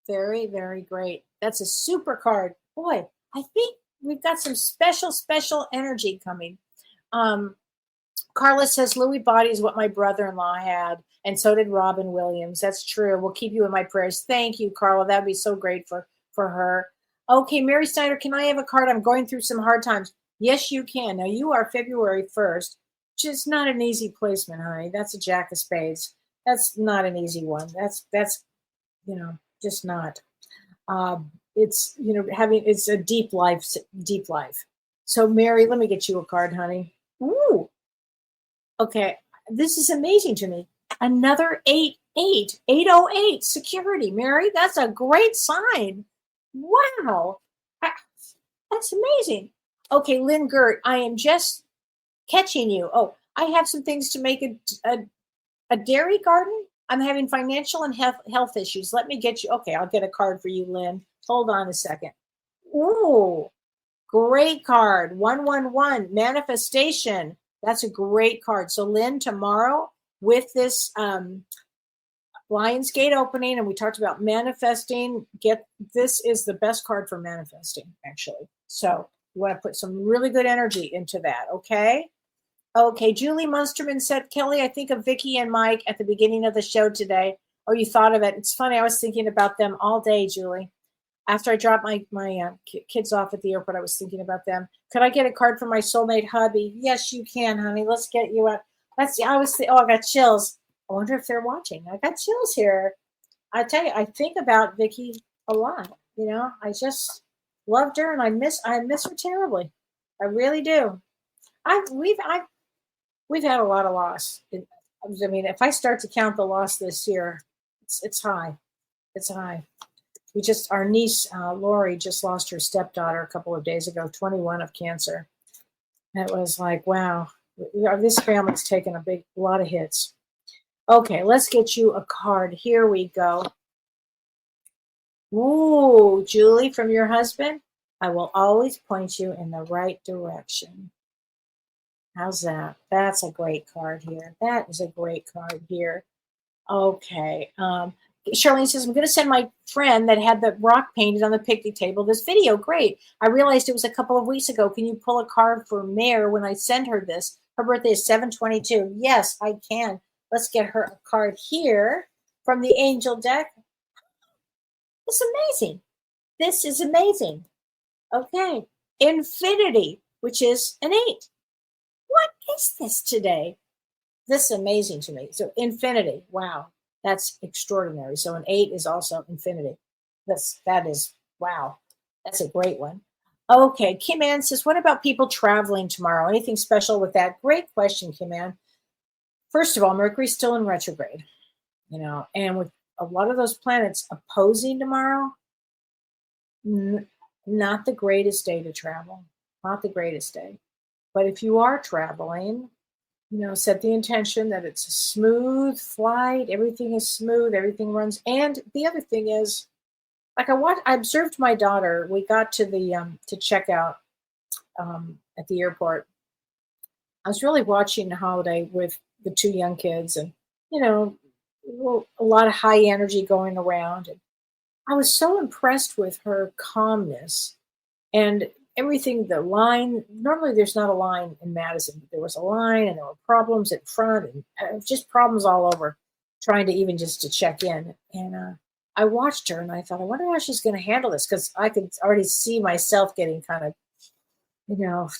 Very, very great. That's a super card. Boy, I think we've got some special energy coming. Carla says Louis Body is what my brother-in-law had, and so did Robin Williams. That's true. We'll keep you in my prayers. Thank you, Carla. That'd be so great for her. Okay, Mary Snyder, can I have a card? I'm going through some hard times. Yes, you can. Now, you are February 1st. Just not an easy placement, honey. That's a Jack of Spades. That's not an easy one. That's just not. It's it's a deep life. So, Mary, let me get you a card, honey. Ooh. Okay, this is amazing to me. Another 808 security, Mary. That's a great sign. Wow, that's amazing. Okay, Lynn Gert, I am just catching you. Oh, I have some things to make a dairy garden. I'm having financial and health issues. Let me get you. Okay, I'll get a card for you, Lynn. Hold on a second. Ooh, great card. 111, manifestation. That's a great card. So, Lynn, tomorrow with this Lionsgate opening, and we talked about manifesting, this is the best card for manifesting, actually. So, you want to put some really good energy into that, okay? Okay, Julie Munsterman said, Kellee, I think of Vicky and Mike at the beginning of the show today. Oh, you thought of it. It's funny. I was thinking about them all day, Julie. After I dropped my kids off at the airport, I was thinking about them. Could I get a card for my soulmate hubby? Yes, you can, honey. Let's get you out. I got chills. I wonder if they're watching. I got chills here. I tell you, I think about Vicky a lot. I just loved her, and I miss her terribly. I really do. We've had a lot of loss. I mean, if I start to count the loss this year, it's high. It's high. Our niece, Lori, just lost her stepdaughter a couple of days ago, 21 of cancer. And it was like, wow, this family's taken a lot of hits. Okay, let's get you a card. Here we go. Ooh, Julie, from your husband, I will always point you in the right direction. How's that? That's a great card here. That is a great card here. Okay. Charlene says, I'm going to send my friend that had the rock painted on the picnic table this video. Great. I realized it was a couple of weeks ago. Can you pull a card for Mare when I send her this? Her birthday is 7/22. Yes, I can. Let's get her a card here from the angel deck. It's amazing. This is amazing. Okay. Infinity, which is an 8. What is this today? This is amazing to me. So infinity. Wow. That's extraordinary. So an 8 is also infinity. That is, wow. That's a great one. Okay. Kim Ann says, what about people traveling tomorrow? Anything special with that? Great question, Kim Ann. First of all, Mercury's still in retrograde, and with a lot of those planets opposing tomorrow, not the greatest day to travel. Not the greatest day. But if you are traveling, set the intention that it's a smooth flight. Everything is smooth. Everything runs. And the other thing is, like I observed my daughter. We got to the to check out at the airport. I was really watching the holiday with the 2 young kids, and a lot of high energy going around. And I was so impressed with her calmness and everything. The line, normally there's not a line in Madison, but there was a line, and there were problems in front, and just problems all over, trying to even just to check in. And I watched her, and I thought, I wonder how she's going to handle this, because I could already see myself getting kind of,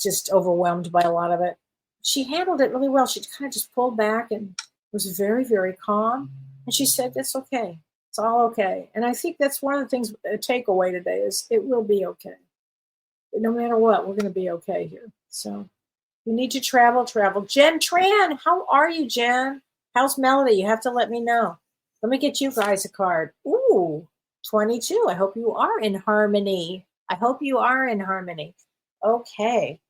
just overwhelmed by a lot of it. She handled it really well. She kind of just pulled back and was very, very calm. And she said, that's okay. It's all okay. And I think that's one of the things, a takeaway today is it will be okay. No matter what, we're going to be okay here. So you need to travel. Jen Tran, how are you, Jen? How's Melody? You have to let me know. Let me get you guys a card. Ooh, 22. I hope you are in harmony. Okay,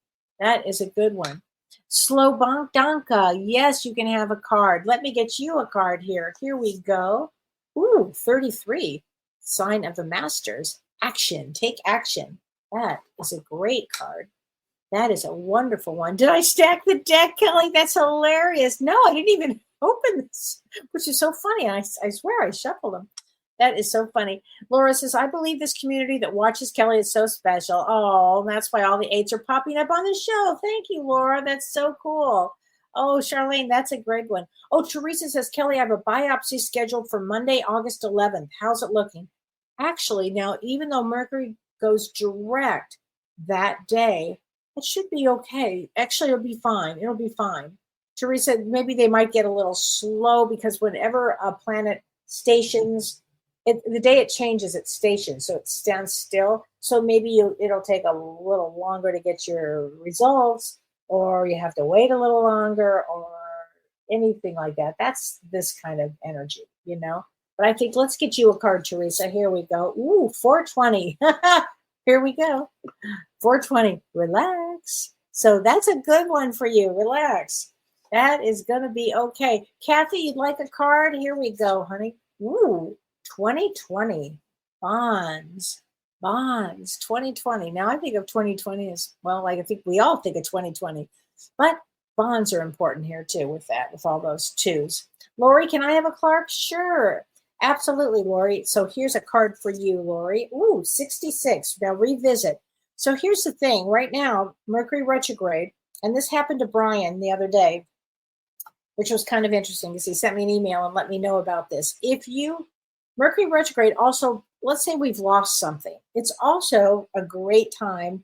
that is a good one. Slobonk yes, you can have a card. Let me get you a card here. Here we go. Ooh, 33. Sign of the Masters. Action. Take action. That is a great card. That is a wonderful one. Did I stack the deck, Kelly? That's hilarious. No, I didn't even open this, which is so funny. I swear I shuffled them. That is so funny. Laura says, I believe this community that watches Kelly is so special. Oh, and that's why all the eights are popping up on the show. Thank you, Laura. That's so cool. Oh, Charlene, that's a great one. Oh, Teresa says, Kelly, I have a biopsy scheduled for Monday, August 11th. How's it looking? Actually, now, even though Mercury goes direct that day, it should be okay. Actually, it'll be fine. It'll be fine. Teresa, maybe they might get a little slow because whenever a planet stations, the day it changes, it stations, so it stands still. So maybe it'll take a little longer to get your results, or you have to wait a little longer, or anything like that. That's this kind of energy, But I think let's get you a card, Teresa. Here we go. Ooh, 420. Here we go. 420. Relax. So that's a good one for you. Relax. That is going to be okay. Kathy, you'd like a card? Here we go, honey. Ooh, 2020. Bonds. 2020. Now I think of 2020 as, well, like I think we all think of 2020. But bonds are important here too with all those twos. Lori, can I have a card? Sure. Absolutely, Lori. So here's a card for you, Lori. Ooh, 66. Now revisit. So here's the thing. Right now, Mercury retrograde, and this happened to Brian the other day, which was kind of interesting because he sent me an email and let me know about this. Mercury retrograde also, let's say we've lost something. It's also a great time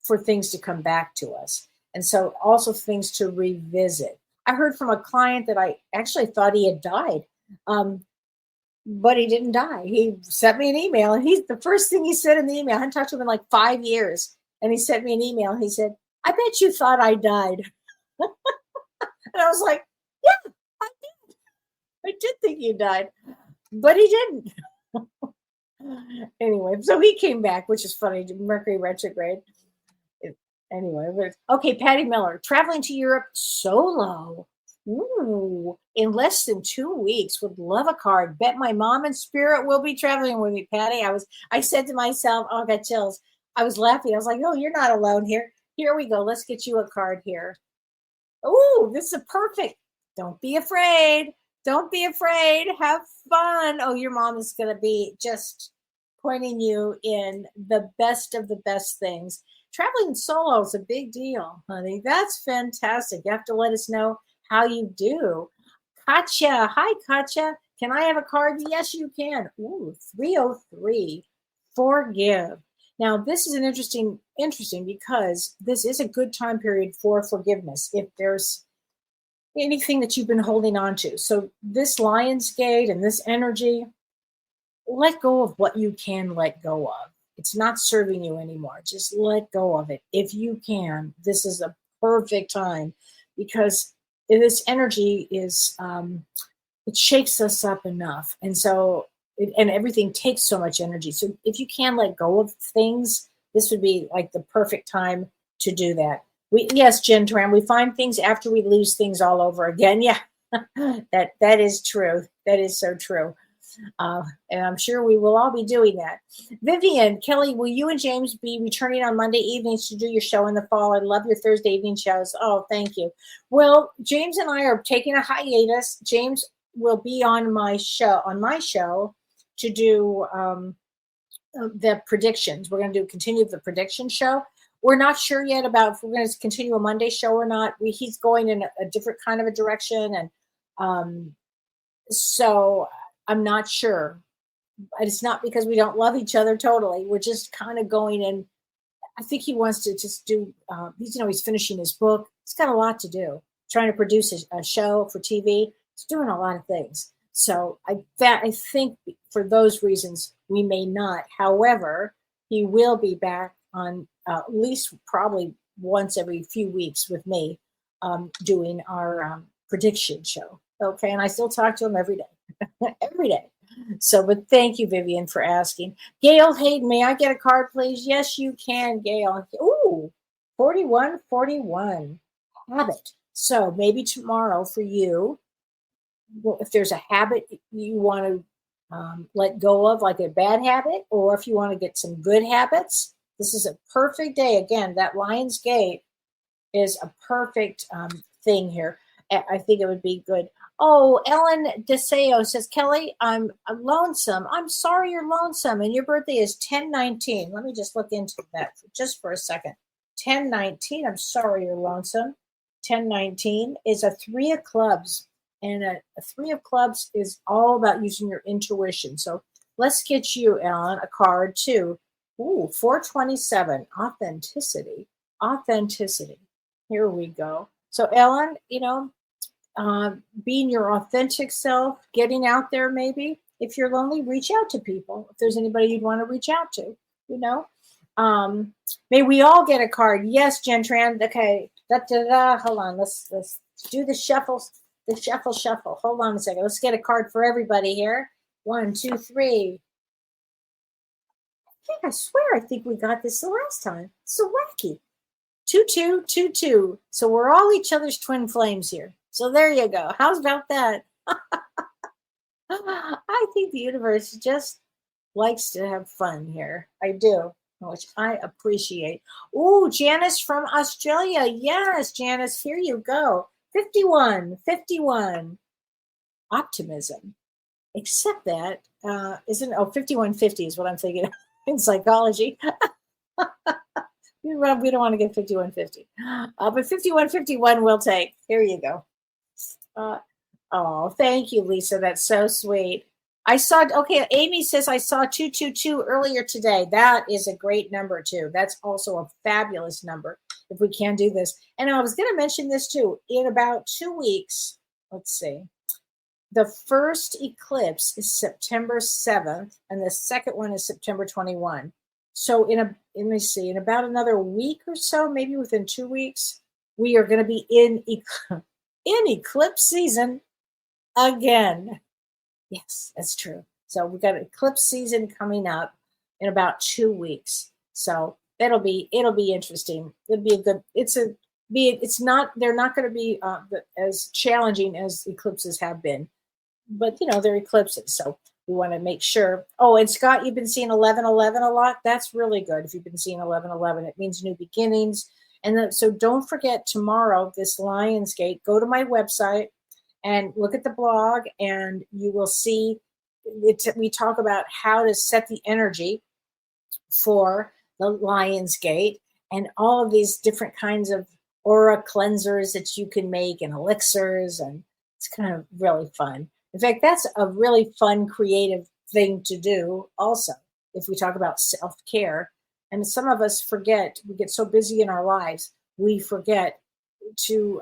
for things to come back to us. And so also things to revisit. I heard from a client that I actually thought he had died. But he didn't die. He sent me an email, and the first thing he said in the email, I hadn't talked to him in like 5 years, and he sent me an email, and he said, I bet you thought I died. And I was like, yeah, I did. I did think you died, but he didn't. Anyway, so he came back, which is funny, Mercury retrograde. Anyway, okay, Patty Miller, traveling to Europe solo. Ooh, in less than 2 weeks. Would love a card. Bet my mom and spirit will be traveling with me, Patty. I said to myself, oh, I got chills. I was laughing. I was like, oh, you're not alone here. Here we go. Let's get you a card here. Ooh, this is perfect. Don't be afraid. Don't be afraid. Have fun. Oh, your mom is going to be just pointing you in the best of the best things. Traveling solo is a big deal, honey. That's fantastic. You have to let us know how you do. Katya. Hi, Katya. Can I have a card? Yes, you can. Ooh, 303. Forgive. Now, this is an interesting because this is a good time period for forgiveness if there's anything that you've been holding on to. So this Lion's Gate and this energy, let go of what you can let go of. It's not serving you anymore. Just let go of it. If you can, this is a perfect time because this energy is, it shakes us up enough. And so, and everything takes so much energy. So if you can let go of things, this would be like the perfect time to do that. Yes, Jen Tran, we find things after we lose things all over again. Yeah, that is true. That is so true. And I'm sure we will all be doing that. Vivian, Kelly, will you and James be returning on Monday evenings to do your show in the fall? I love your Thursday evening shows. Oh, thank you. Well, James and I are taking a hiatus. James will be on my show to do the predictions. We're going to continue the prediction show. We're not sure yet about if we're going to continue a Monday show or not. He's going in a different kind of a direction. And so I'm not sure. It's not because we don't love each other totally. We're just kind of going in. I think he wants to just do, he's finishing his book. He's got a lot to do. Trying to produce a show for TV. He's doing a lot of things. So I think for those reasons, we may not. However, he will be back on at least probably once every few weeks with me doing our prediction show. Okay. And I still talk to him every day. Every day. So, but thank you, Vivian, for asking. Gail Hayden, may I get a card, please? Yes, you can, Gail. Ooh, 4141. Habit. So maybe tomorrow for you, well, if there's a habit you want to let go of, like a bad habit, or if you want to get some good habits, this is a perfect day. Again, that Lion's Gate is a perfect thing here. I think it would be good. Oh, Ellen DeSeo says, Kellee, I'm lonesome. I'm sorry you're lonesome. And your birthday is 10/19. Let me just look into that just for a second. 10/19. I'm sorry you're lonesome. 10/19 is a 3 of clubs. And a 3 of clubs is all about using your intuition. So let's get you, Ellen, a card too. Ooh, 427. Authenticity. Authenticity. Here we go. So Ellen, being your authentic self, getting out there maybe. If you're lonely, reach out to people. If there's anybody you'd want to reach out to, May we all get a card. Yes, Gentran. Okay. Hold on. Let's do the shuffle. The shuffle. Hold on a second. Let's get a card for everybody here. 1, 2, 3. I swear I think we got this the last time. So wacky. 2, 2, 2, 2. So we're all each other's twin flames here. So there you go. How's about that? I think the universe just likes to have fun here. I do, which I appreciate. Oh, Janice from Australia. Yes, Janice, here you go. 51. Optimism. Except that, 5150 is what I'm thinking in psychology. We don't want to get 5150. But 5151 we'll take. Here you go. Thank you, Lisa. That's so sweet. Amy says, I saw 222 earlier today. That is a great number, too. That's also a fabulous number if we can do this. And I was going to mention this, too. In about 2 weeks, let's see. The first eclipse is September 7th, and the second one is September 21. So in about another week or so, maybe within 2 weeks, we are going to be in eclipse season again. Yes, that's true. So we've got eclipse season coming up in about 2 weeks. So they're not going to be as challenging as eclipses have been, but they're eclipses. So we want to make sure. Oh, and Scott, you've been seeing 1111 a lot. That's really good. If you've been seeing 1111, it means new beginnings. And so don't forget tomorrow, this Lion's Gate, go to my website and look at the blog, and you will see we talk about how to set the energy for the Lion's Gate and all of these different kinds of aura cleansers that you can make and elixirs, and it's kind of really fun. In fact, that's a really fun, creative thing to do also, if we talk about self-care. And some of us forget, we get so busy in our lives, we forget to,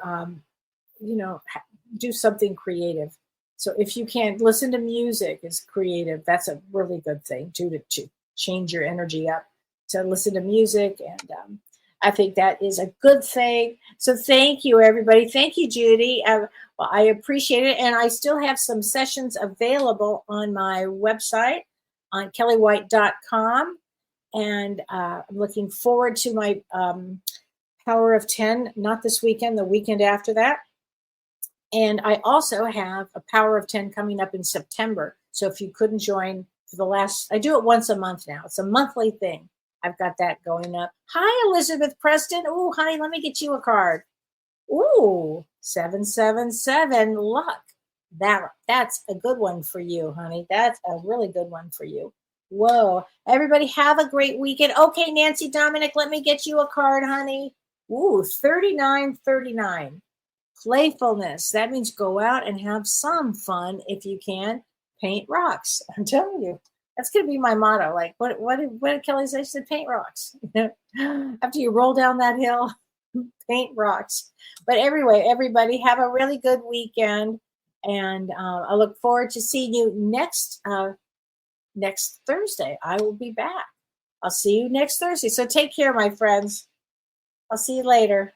do something creative. So if you can listen to music is creative, that's a really good thing too, to change your energy up, to listen to music. And I think that is a good thing. So thank you, everybody. Thank you, Judy. I appreciate it. And I still have some sessions available on my website on kelleewhite.com. And I'm looking forward to my Power of 10, not this weekend, the weekend after that. And I also have a Power of 10 coming up in September. So if you couldn't join for I do it once a month now. It's a monthly thing. I've got that going up. Hi, Elizabeth Preston. Oh, honey, let me get you a card. Ooh, 777 luck. That's a good one for you, honey. That's a really good one for you. Whoa. Everybody have a great weekend. Okay, Nancy Dominic, let me get you a card, honey. Ooh, 3939. Playfulness. That means go out and have some fun if you can. Paint rocks. I'm telling you. That's going to be my motto. Like, what did Kellee say? She said, paint rocks. After you roll down that hill, paint rocks. But anyway, everybody have a really good weekend. And I look forward to seeing you next Thursday. I will be back. I'll see you next Thursday. So take care, my friends. I'll see you later.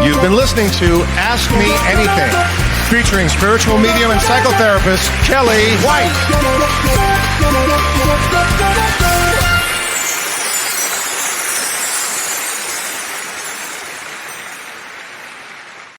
You've been listening to Ask Me Anything, featuring spiritual medium and psychotherapist Kellee White.